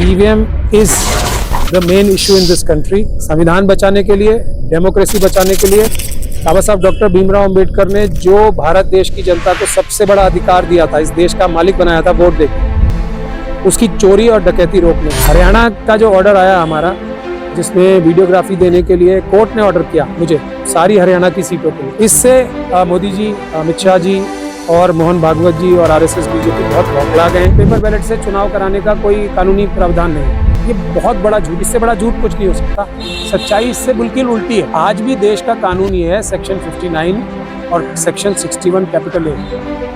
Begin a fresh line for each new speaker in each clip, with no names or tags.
EVM is the main issue in this country. संविधान बचाने के लिए, डेमोक्रेसी बचाने के लिए बाबा साहब डॉक्टर भीमराव अंबेडकर ने जो भारत देश की जनता को सबसे बड़ा अधिकार दिया था, इस देश का मालिक बनाया था वोट देकर, उसकी चोरी और डकैती रोकने। हरियाणा का जो ऑर्डर आया हमारा, जिसमें वीडियोग्राफी देने के लिए कोर्ट ने ऑर्डर किया मुझे सारी हरियाणा की सीटों के लिए, इससे मोदी जी, अमित शाह जी और मोहन भागवत जी और आरएसएस बीजेपी बहुत बौखला गए। पेपर बैलेट से चुनाव कराने का कोई कानूनी प्रावधान नहीं है। ये बहुत बड़ा झूठ, इससे बड़ा झूठ कुछ नहीं हो सकता। सच्चाई इससे बिल्कुल उल्टी है। आज भी देश का कानून ये है, सेक्शन 59 और सेक्शन 61 कैपिटल ए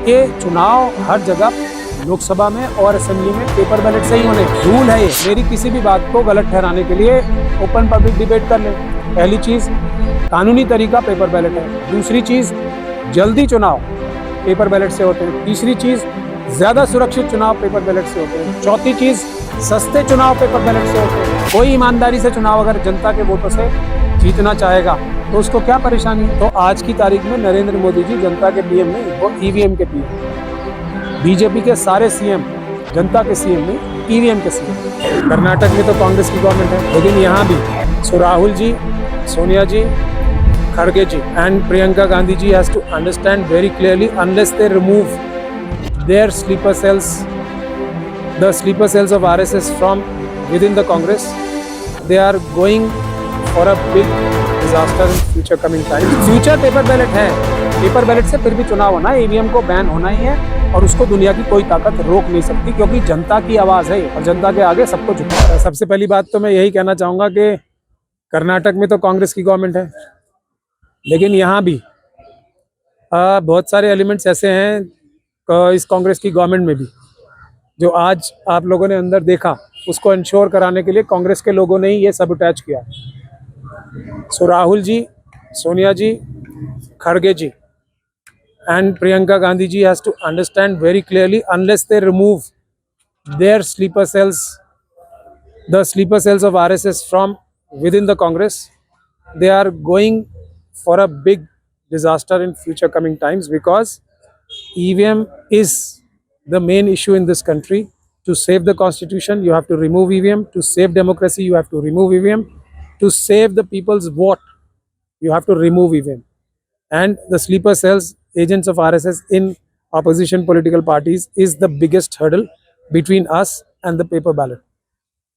के चुनाव हर जगह लोकसभा में और असेंबली में पेपर बैलेट से ही होने। रूल है ये। मेरी किसी भी बात को गलत ठहराने के लिए ओपन पब्लिक डिबेट कर ले। पहली चीज, कानूनी तरीका पेपर बैलेट है। दूसरी चीज, जल्दी चुनाव पेपर बैलेट से होते हैं। तीसरी चीज, ज्यादा सुरक्षित चुनाव पेपर बैलेट से होते हैं। चौथी चीज, सस्ते चुनाव पेपर बैलेट से होते हैं। कोई ईमानदारी से चुनाव अगर जनता के वोटों से जीतना चाहेगा तो उसको क्या परेशानी है। तो आज की तारीख में नरेंद्र मोदी जी जनता के पीएम नहीं, वो ईवीएम के पीएम। बीजेपी के सारे सीएम जनता के सीएम नहीं, ईवीएम के सीएम। कर्नाटक में तो कांग्रेस की गवर्नमेंट है, लेकिन यहाँ भी राहुल जी, सोनिया जी, खड़गे जी and Priyanka Gandhi ji has to understand very clearly, unless they remove their sleeper cells, the sleeper cells of RSS from within the Congress, they are going for a big disaster in future coming times. Future paper ballot है, paper ballot से फिर भी चुनाव होना है, EVM को ban होना ही है और उसको दुनिया की कोई ताकत रोक नहीं सकती, क्योंकि जनता की आवाज है और जनता के आगे सबको झुकना है। सबसे पहली बात तो मैं यही कहना चाहूँगा कि कर्नाटक में तो कांग्रेस की गवर्नमेंट है, लेकिन यहाँ भी बहुत सारे एलिमेंट्स ऐसे हैं इस कांग्रेस की गवर्नमेंट में भी, जो आज आप लोगों ने अंदर देखा, उसको इंश्योर कराने के लिए कांग्रेस के लोगों ने ही ये सबुटैच किया। राहुल जी, सोनिया जी, खड़गे जी and Priyanka Gandhi ji has to understand very clearly, unless they remove their sleeper cells, the sleeper cells of RSS from within the Congress, they are going for a big disaster in future coming times, because EVM is the main issue in this country. To save the constitution, you have to remove EVM. To save democracy, you have to remove EVM. To save the people's vote, you have to remove EVM. And the sleeper cells, agents of RSS in opposition political parties, is the biggest hurdle between us and the paper ballot.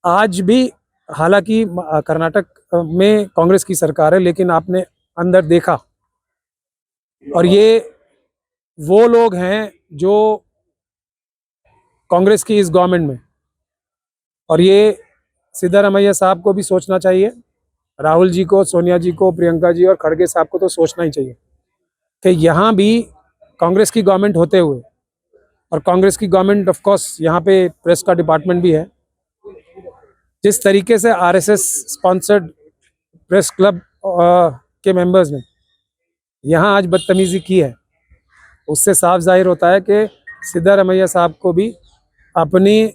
आज भी हालांकि कर्नाटक में कांग्रेस की सरकार है, लेकिन आपने अंदर देखा, और ये वो लोग हैं जो कांग्रेस की इस गवर्नमेंट में, और ये सिद्धारमैया साहब को भी सोचना चाहिए, राहुल जी को, सोनिया जी को, प्रियंका जी और खड़गे साहब को तो सोचना ही चाहिए कि यहाँ भी कांग्रेस की गवर्नमेंट होते हुए, और कांग्रेस की गवर्नमेंट ऑफ कोर्स यहाँ पे प्रेस का डिपार्टमेंट भी है, जिस तरीके से आरएसएस स्पॉन्सर्ड प्रेस क्लब के मेंबर्स ने यहाँ आज बदतमीजी की है, उससे साफ जाहिर होता है कि सिद्धारमैया साहब को भी अपनी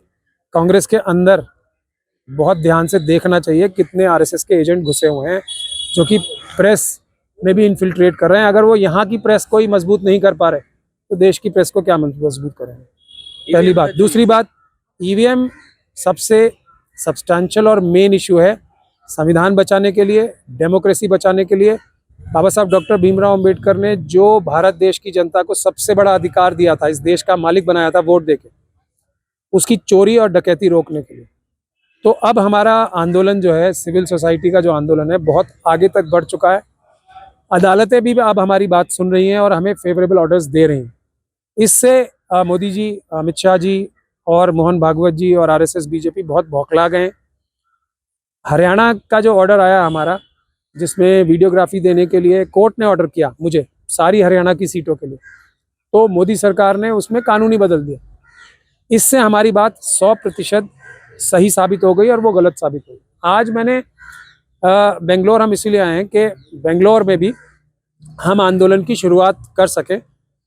कांग्रेस के अंदर बहुत ध्यान से देखना चाहिए कितने आरएसएस के एजेंट घुसे हुए हैं, जो कि प्रेस में भी इन्फिल्ट्रेट कर रहे हैं। अगर वो यहाँ की प्रेस को ही मजबूत नहीं कर पा रहे तो देश की प्रेस को क्या मजबूत करेंगे, पहली बात। दूसरी बात, ईवीएम सबसे सब्सटैंशियल और मेन इशू है। संविधान बचाने के लिए, डेमोक्रेसी बचाने के लिए बाबा साहब डॉक्टर भीमराव अंबेडकर ने जो भारत देश की जनता को सबसे बड़ा अधिकार दिया था, इस देश का मालिक बनाया था वोट देके, उसकी चोरी और डकैती रोकने के लिए। तो अब हमारा आंदोलन जो है, सिविल सोसाइटी का जो आंदोलन है, बहुत आगे तक बढ़ चुका है। अदालतें भी अब हमारी बात सुन रही हैं और हमें फेवरेबल ऑर्डर्स दे रही हैं। इससे मोदी जी, अमित शाह जी और मोहन भागवत जी और आरएसएस बीजेपी बहुत बौखला गए। हरियाणा का जो ऑर्डर आया हमारा, जिसमें वीडियोग्राफी देने के लिए कोर्ट ने ऑर्डर किया मुझे सारी हरियाणा की सीटों के लिए, तो मोदी सरकार ने उसमें कानूनी बदल दिया। इससे हमारी बात 100% सही साबित हो गई और वो गलत साबित हुई। आज मैंने बेंगलोर हम इसीलिए आए हैं कि बेंगलोर में भी हम आंदोलन की शुरुआत कर सकें,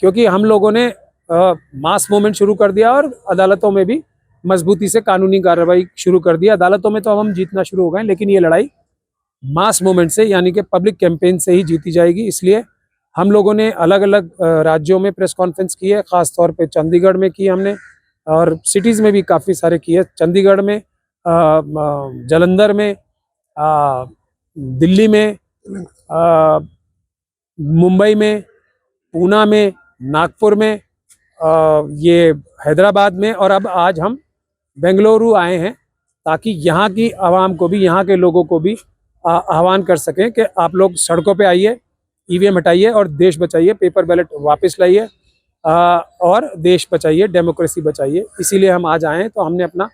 क्योंकि हम लोगों ने मास मूवमेंट शुरू कर दिया और अदालतों में भी मजबूती से कानूनी कार्रवाई शुरू कर दी। अदालतों में तो अब हम जीतना शुरू हो गए, लेकिन ये लड़ाई मास मूवमेंट से, यानी कि पब्लिक कैंपेन से ही जीती जाएगी। इसलिए हम लोगों ने अलग अलग राज्यों में प्रेस कॉन्फ्रेंस की है, ख़ास तौर पे चंडीगढ़ में की हमने, और सिटीज़ में भी काफ़ी सारे की है। चंडीगढ़ में जालंधर में, दिल्ली में, मुंबई में, पूना में, नागपुर में, ये हैदराबाद में, और अब आज हम बेंगलुरु आए हैं ताकि यहाँ की आवाम को भी, यहाँ के लोगों को भी आह्वान कर सकें कि आप लोग सड़कों पे आइए, ईवीएम हटाइए और देश बचाइए, पेपर बैलेट वापस लाइए और देश बचाइए, डेमोक्रेसी बचाइए। इसीलिए हम आज आए हैं। तो हमने अपना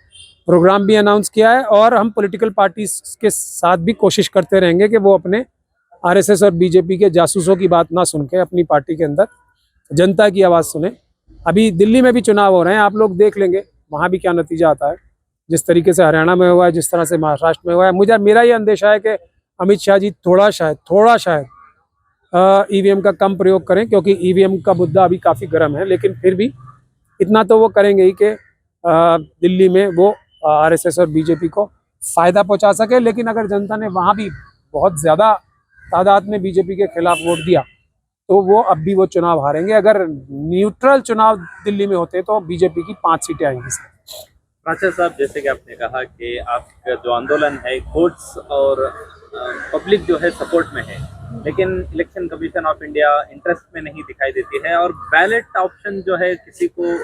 प्रोग्राम भी अनाउंस किया है और हम पॉलिटिकल पार्टी के साथ भी कोशिश करते रहेंगे कि वो अपने आरएसएस और बीजेपी के जासूसों की बात ना सुन के अपनी पार्टी के अंदर जनता की आवाज़ सुने। अभी दिल्ली में भी चुनाव हो रहे हैं, आप लोग देख लेंगे वहाँ भी क्या नतीजा आता है। जिस तरीके से हरियाणा में हुआ है, जिस तरह से महाराष्ट्र में हुआ है, मेरा ये अंदेशा है कि अमित शाह जी थोड़ा शायद ईवीएम का कम प्रयोग करें, क्योंकि ईवीएम का मुद्दा अभी काफ़ी गर्म है। लेकिन फिर भी इतना तो वो करेंगे ही कि दिल्ली में वो आरएसएस और बीजेपी को फ़ायदा पहुंचा सके। लेकिन अगर जनता ने वहाँ भी बहुत ज़्यादा तादाद में बीजेपी के खिलाफ वोट दिया तो वो अब भी वो चुनाव हारेंगे। अगर न्यूट्रल चुनाव दिल्ली में होते तो बीजेपी की 5 सीटें आएंगी।
प्राचार्य साहब, जैसे कि आपने कहा कि आपका जो आंदोलन है कोर्ट्स और पब्लिक जो है सपोर्ट में है, लेकिन election commission of India interest में नहीं दिखाई देती है और बैलेट ऑप्शन जो है किसी को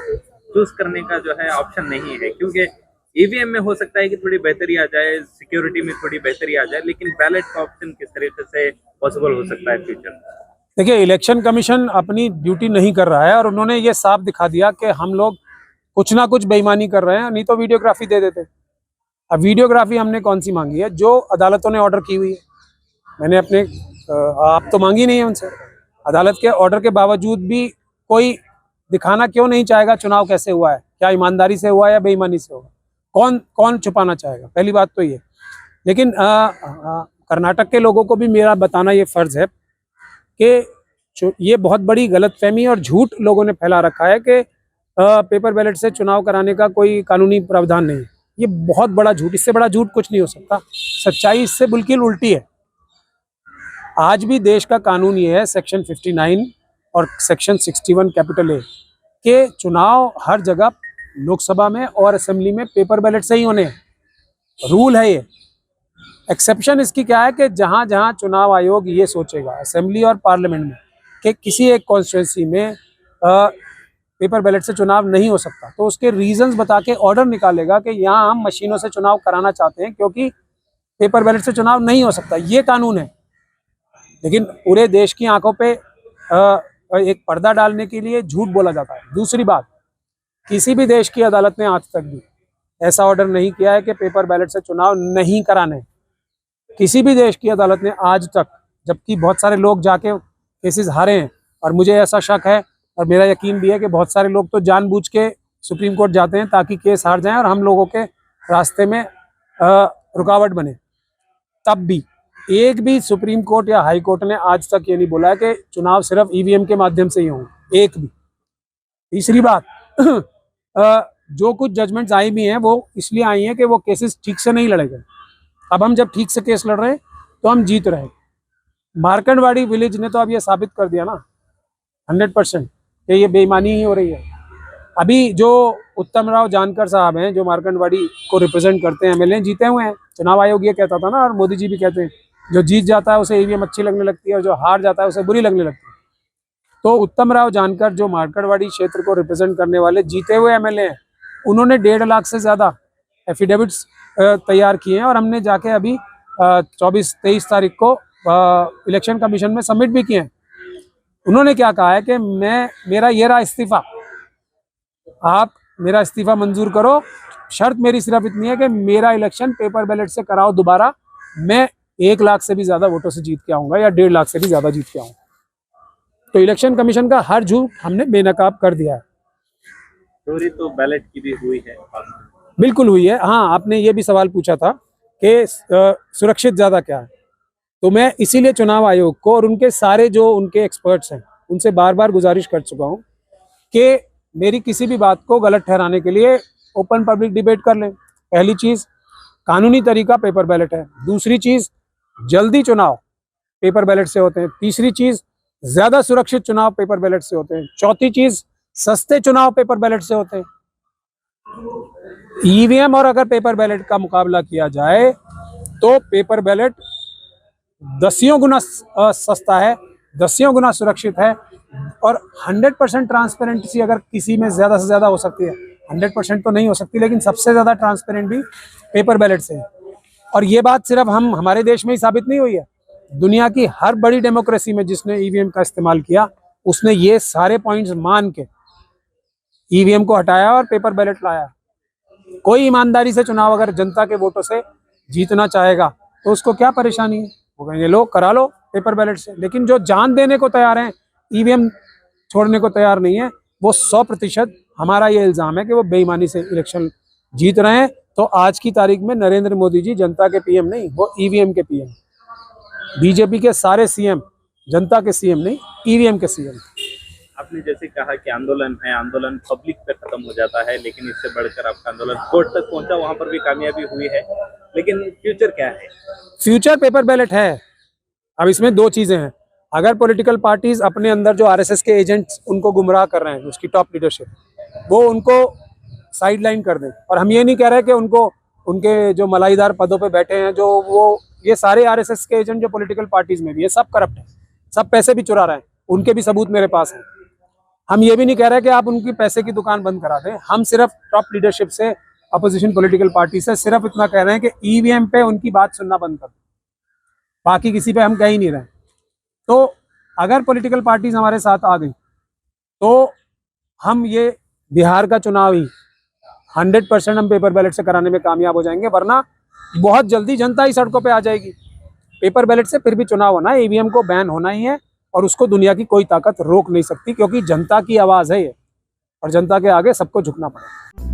चूज करने का जो है ऑप्शन नहीं है, क्योंकि ईवीएम में हो सकता है कि थोड़ी बेहतरी आ जाए, सिक्योरिटी में थोड़ी बेहतरी आ जाए, लेकिन बैलेट का ऑप्शन किस तरीके से पॉसिबल हो सकता है फ्यूचर?
देखिए, इलेक्शन कमीशन अपनी ड्यूटी नहीं कर रहा है और उन्होंने ये साफ दिखा दिया कि हम लोग कुछ ना कुछ बेईमानी कर रहे हैं, नहीं तो वीडियोग्राफी दे देते। अब वीडियोग्राफी हमने कौन सी मांगी है? जो अदालतों ने ऑर्डर की हुई है। मैंने अपने आप तो मांगी नहीं है उनसे। अदालत के ऑर्डर के बावजूद भी कोई दिखाना क्यों नहीं चाहेगा चुनाव कैसे हुआ है, क्या ईमानदारी से हुआ है या बेईमानी से हुआ? कौन छुपाना चाहेगा? पहली बात तो ये। लेकिन कर्नाटक के लोगों को भी मेरा बताना ये फर्ज है कि ये बहुत बड़ी गलतफहमी और झूठ लोगों ने फैला रखा है कि पेपर बैलेट से चुनाव कराने का कोई कानूनी प्रावधान नहीं है। ये बहुत बड़ा झूठ, इससे बड़ा झूठ कुछ नहीं हो सकता। सच्चाई इससे बिल्कुल उल्टी है। आज भी देश का कानून ये है, सेक्शन 59 और सेक्शन 61 कैपिटल ए के चुनाव हर जगह लोकसभा में और असेंबली में पेपर बैलेट से ही होने हैं। रूल है ये। एक्सेप्शन इसकी क्या है कि जहां जहां चुनाव आयोग ये सोचेगा असेंबली और पार्लियामेंट में कि किसी एक कॉन्स्टिट्यूंसी में पेपर बैलेट से चुनाव नहीं हो सकता, तो उसके रीजंस बता के ऑर्डर निकालेगा कि यहाँ हम मशीनों से चुनाव कराना चाहते हैं क्योंकि पेपर बैलेट से चुनाव नहीं हो सकता। ये कानून है। लेकिन पूरे देश की आंखों पे एक पर्दा डालने के लिए झूठ बोला जाता है। दूसरी बात, किसी भी देश की अदालत ने आज तक भी ऐसा ऑर्डर नहीं किया है कि पेपर बैलेट से चुनाव नहीं कराने। किसी भी देश की अदालत ने आज तक, जबकि बहुत सारे लोग जाके केसेस हारे हैं, और मुझे ऐसा शक है और मेरा यकीन भी है कि बहुत सारे लोग तो जानबूझ के सुप्रीम कोर्ट जाते हैं ताकि केस हार जाएं और हम लोगों के रास्ते में रुकावट बने, तब भी एक भी सुप्रीम कोर्ट या हाई कोर्ट ने आज तक ये नहीं बोला कि चुनाव सिर्फ ईवीएम के माध्यम से ही हों, एक भी। तीसरी बात, जो कुछ जजमेंट्स आई भी हैं वो इसलिए आई हैं कि वो केसेस ठीक से नहीं लड़े गए। अब हम जब ठीक से केस लड़ रहे हैं तो हम जीत रहे हैं। मार्कंडवाड़ी विलेज ने तो अब ये साबित कर दिया ना 100% कि ये बेईमानी ही हो रही है। अभी जो उत्तम राव जानकर साहब हैं, जो मार्कंडवाड़ी को रिप्रेजेंट करते हैं, एमएलए जीते हुए हैं। चुनाव आयोग ये कहता था ना, और मोदी जी भी कहते हैं, जो जीत जाता है उसे ईवीएम अच्छी लगने लगती है और जो हार जाता है उसे बुरी लगने लगती है। तो उत्तम राव जानकर, जो मार्कंडवाड़ी क्षेत्र को रिप्रेजेंट करने वाले जीते हुए एमएलए हैं, उन्होंने 1.5 लाख से ज़्यादा एफिडेविट्स तैयार किए हैं और हमने जाके अभी 24-23 तारीख को इलेक्शन कमीशन में सबमिट भी किए हैं। उन्होंने क्या कहा है कि मेरा ये रहा इस्तीफा, आप मेरा इस्तीफा मंजूर करो, शर्त मेरी सिर्फ इतनी है कि मेरा इलेक्शन पेपर बैलेट से कराओ दोबारा, मैं 1 लाख से भी ज़्यादा वोटों से जीत के आऊँगा या 1.5 लाख से भी ज़्यादा जीत के आऊँगा। तो इलेक्शन कमीशन का हर झूठ हमने बेनकाब कर दिया है।
चोरी तो बैलेट की भी हुई है?
बिल्कुल हुई है। हाँ, आपने ये भी सवाल पूछा था कि सुरक्षित ज़्यादा क्या है, तो मैं इसीलिए चुनाव आयोग को और उनके सारे जो उनके एक्सपर्ट्स हैं उनसे बार बार गुजारिश कर चुका हूँ कि मेरी किसी भी बात को गलत ठहराने के लिए ओपन पब्लिक डिबेट कर लें। पहली चीज़, कानूनी तरीका पेपर बैलेट है। दूसरी चीज़, जल्दी चुनाव पेपर बैलेट से होते हैं। तीसरी चीज़, ज़्यादा सुरक्षित चुनाव पेपर बैलेट से होते हैं। चौथी चीज़, सस्ते चुनाव पेपर बैलेट से होते हैं। ईवीएम और अगर पेपर बैलेट का मुकाबला किया जाए तो पेपर बैलेट 10 गुना सस्ता है, 10 गुना सुरक्षित है और 100% ट्रांसपेरेंसी अगर किसी में ज़्यादा से ज़्यादा हो सकती है, 100% तो नहीं हो सकती, लेकिन सबसे ज़्यादा ट्रांसपेरेंट भी पेपर बैलेट से है। और ये बात सिर्फ हमारे देश में ही साबित नहीं हुई है, दुनिया की हर बड़ी डेमोक्रेसी में जिसने ईवीएम का इस्तेमाल किया उसने ये सारे पॉइंट्स मान के ईवीएम को हटाया और पेपर बैलेट लाया। कोई ईमानदारी से चुनाव अगर जनता के वोटों से जीतना चाहेगा तो उसको क्या परेशानी है, वो कहेंगे लो करा लो पेपर बैलेट से। लेकिन जो जान देने को तैयार हैं, ईवीएम छोड़ने को तैयार नहीं है, वो 100% हमारा ये इल्ज़ाम है कि वो बेईमानी से इलेक्शन जीत रहे हैं। तो आज की तारीख में नरेंद्र मोदी जी जनता के पीएम नहीं, वो ईवीएम के पीएम। बीजेपी के सारे सीएम जनता के सीएम नहीं, ईवीएम के सीएम।
आपने जैसे कहा कि आंदोलन है, आंदोलन पब्लिक पे खत्म हो जाता है, लेकिन इससे बढ़कर आपका आंदोलन कोर्ट तक पहुंचा, वहां पर भी कामयाबी हुई है, लेकिन फ्यूचर क्या है?
फ्यूचर पेपर बैलेट है। अब इसमें दो चीजें हैं, अगर पॉलिटिकल पार्टीज अपने अंदर जो आरएसएस के एजेंट्स उनको गुमराह कर रहे हैं, उसकी टॉप लीडरशिप, वो उनको साइडलाइन कर दें। और हम ये नहीं कह रहे कि उनको उनके जो मलाईदार पदों पे बैठे हैं, जो वो ये सारे आरएसएस के एजेंट जो पॉलिटिकल पार्टीज में भी है, सब करप्ट है, सब पैसे भी चुरा रहे हैं, उनके भी सबूत मेरे पास हैं। हम ये भी नहीं कह रहे कि आप उनकी पैसे की दुकान बंद करा दें, हम सिर्फ टॉप लीडरशिप से, अपोजिशन पॉलिटिकल पार्टी से सिर्फ इतना कह रहे हैं कि ईवीएम पे उनकी बात सुनना बंद कर दो, बाकी किसी पे हम कह ही नहीं रहे। तो अगर पॉलिटिकल पार्टीज हमारे साथ आ गई तो हम ये बिहार का चुनाव ही 100% हम पेपर बैलेट से कराने में कामयाब हो जाएंगे, वरना बहुत जल्दी जनता ही सड़कों पे आ जाएगी। पेपर बैलेट से फिर भी चुनाव होना है, ईवीएम को बैन होना ही है और उसको दुनिया की कोई ताकत रोक नहीं सकती, क्योंकि जनता की आवाज़ है ये और जनता के आगे सबको झुकना पड़ेगा।